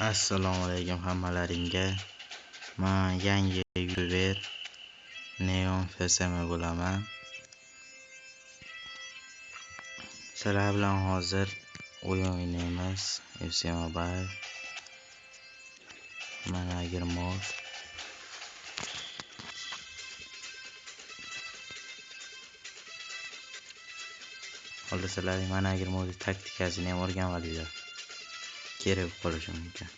Assalomu alaykum hammalaringga. Men yangi youtuber Neon FSM bo'laman. Sizlar bilan hozir o'yin o'ynaymiz. FC Mobile. Manager mod. Hozir sizlarga manager mod taktikasini ham o'rganib olinglar. Kerak bo'lishi mumkin.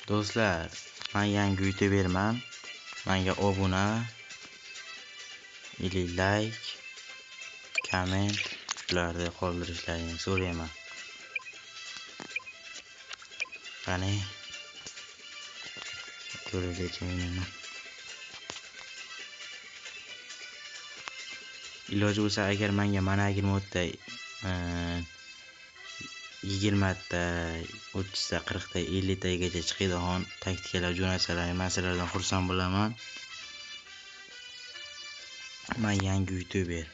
Do'stlar, men yangi youtuberman. Menga obuna, like, comment ularni qoldirishlarini so'rayman. Qani ko'raylik. Iloji bo'lsa agar menga manager modda 20 ta, 30 ta, 40 ta, 50 tagacha chiqadigan taktikalar jo'natsalar, men sizlardan xursand bo'laman. Men yangi youtuber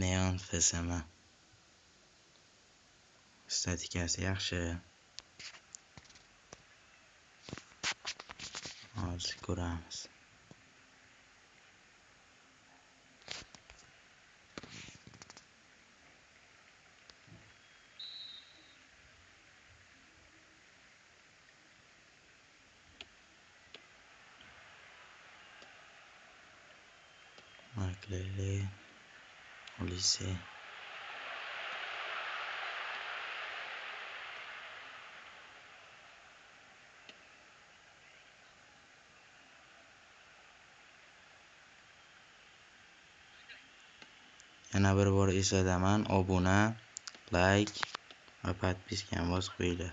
Neon FSM. Statikasi yaxshi. Hozir ko'ramiz. Maklele, Olise. Yana bir bor eslataman, obuna, like va podpiskani bosib qo'yinglar.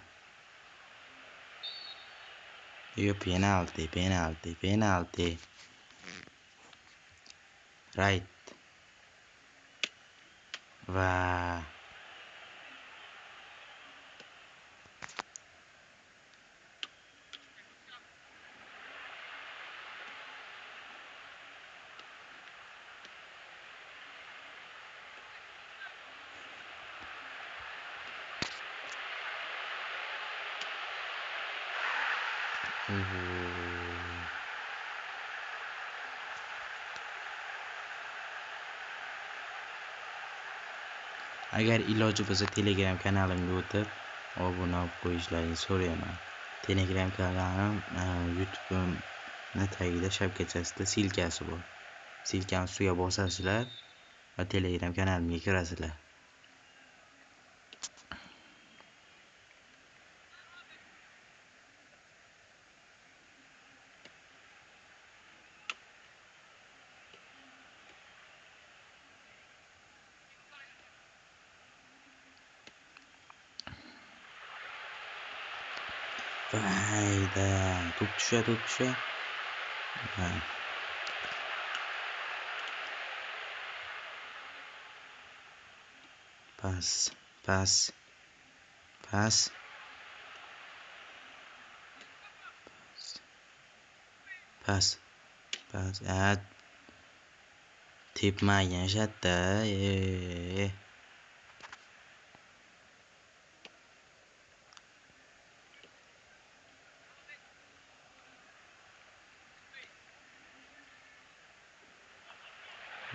Penalti. Right. Va agar iloji bo'lsa Telegram kanalimga o'tib obuna bo'lib qo'yishlarini so'rayman. Telegram kanalim YouTube'ning tagida shapkachasida silkasi bor. Silkani ustiga bosasizlar va Telegram kanalimga kirasizlar. Vayda, to'p tusha. Pas. Tepmagan shatta.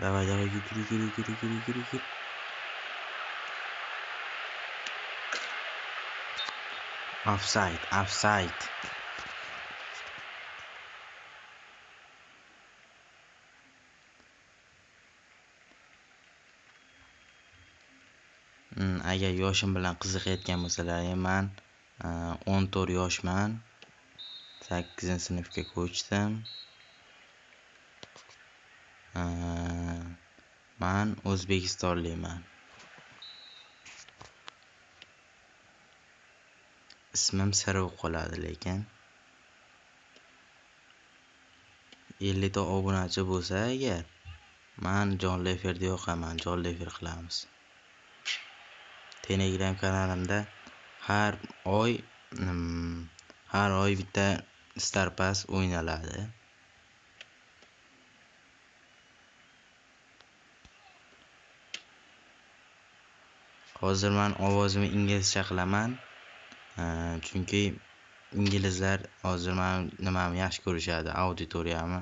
Давай, yürü. Offside. Agar yoshim bilan qiziqayotgan bo'lsalar, men 14 yoshman. 8-sinfga ko'chdim. Men O'zbekistonlikman. Ismim sir bo'lib qoladi, lekin 50 ta obunachi bo'lsa agar, men jonli efirda yoqaman, jonli efir qilamiz. Telegram kanalimda har oy bitta Star Pass o'ynaladi. Hozir men ovozimni inglizcha qilaman. Chunki inglizlar hozir men nimamni yaxshi ko'rishadi, auditoriyamni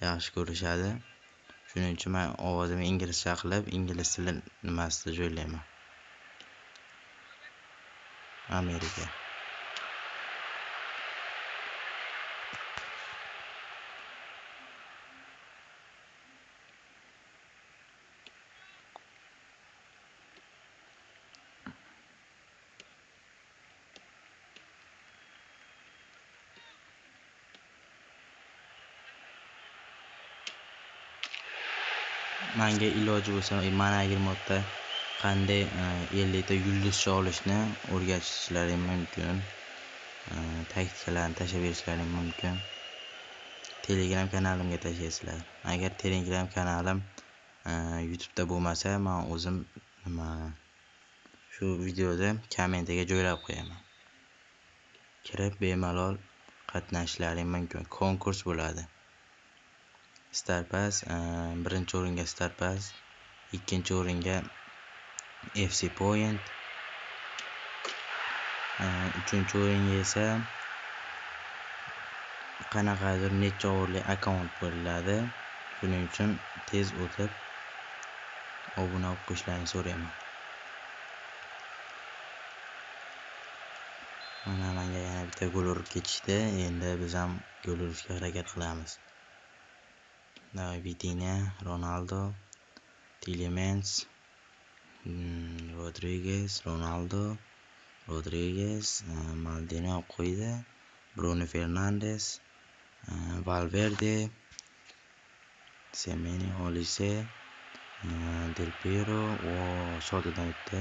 yaxshi ko'rishadi. Shuning uchun men ovozimni inglizcha qilib, ingliz tili nimasida joylayman. Amerika. Menga iloji bo'lsa manager modda qanday 50 ta yulduzcha olishni o'rgatishlaring mumkin. Taktikalarni tashlab berishlaring mumkin. Telegram kanalimga tashlaysizlar. Agar Telegram kanalim YouTube'da bo'lmasa, men o'zim shu videoda kommentga joylab qo'yaman. Kirib bemalol qatnashishlaring mumkin. Konkurs bo'ladi. Starpass, birinchi o'ringa Starpass, ikkinchi o'ringa FC Point, uchinchi o'ringa esa qanaqadir necha o'rinli akkaunt beriladi. Shuning uchun tez o'tib obuna bo'lib qo'yishlarini so'rayman. Mana menga yana bitta gol urib ketishdi. Endi biz ham gol urishga harakat qilamiz. Vitinha, Ronaldo, Tielemans, Rodriguez, Ronaldo, Rodriguez, Maldini olib qo'ydi, Bruno Fernandes, Valverde, Semeni, Olise, Del Piero, shotidan o'tdi.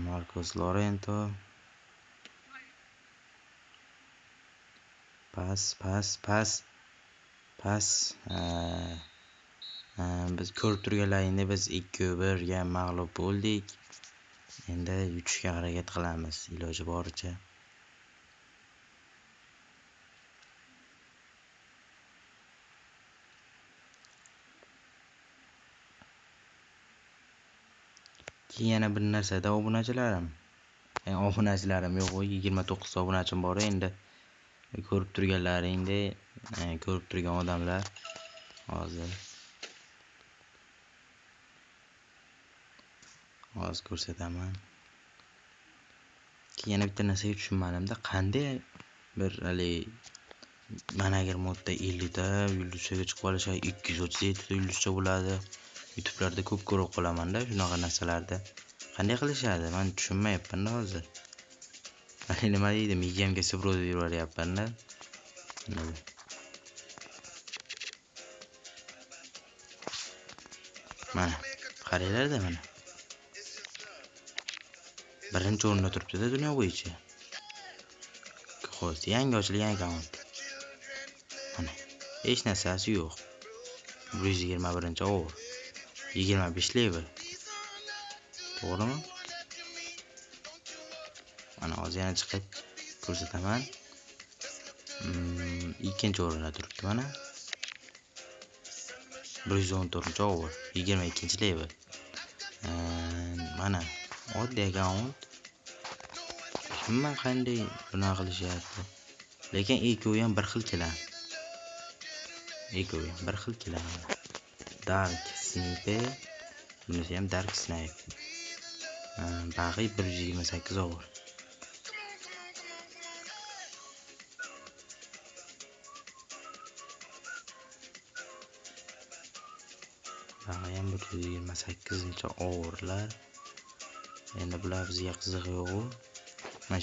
Marcos Llorente, pas. Biz ko'rib turganlaringda biz 2-1 ga mag'lub bo'ldik. Endi yutishga harakat qilamiz iloji boricha. Yana bir narsada obunachilarim. Obunachilarim yo'q, 29 ta obunachim bor endi. Ko'rib turganlaringdek, ko'rib turgan odamlar hozir ko'rsataman. Yana bitta narsaga tushunmadimda, qanday bir manager modda 50 ta yulduzchaga chiqib qolish, 237 ta yulduzcha bo'ladi. YouTube'larda ko'p ko'rib qolaman-da shunaqa narsalarda. Qanday qilishadi? Men tushunmayapman-da hozir. Nima deydi? Miyamga sifroz yuboryapman-da. Mana, qaranglar-da mana. Birinchi o'rinda turibdi-da dunyo bo'yicha. Xo'sh, yangi ochilgan akkaunt. Mana, hech narsasi yo'q. 121-over. 25 level. To'g'rimi? Mana hozir yana chiqib ko'rsataman. Ikkinchi o'rinda turibdi mana. 114-over, 22-level. Mana oddiy akkaunt. Hamma qanday buni qilishyapti. Lekin IQ ham bir xil keladi. Dark Sniper, bunisi ham Dark Sniper. Bag'i 128-over. Bag'i ham 128-overlar. Endi bular bizga qiziq yo'q-ku. Mana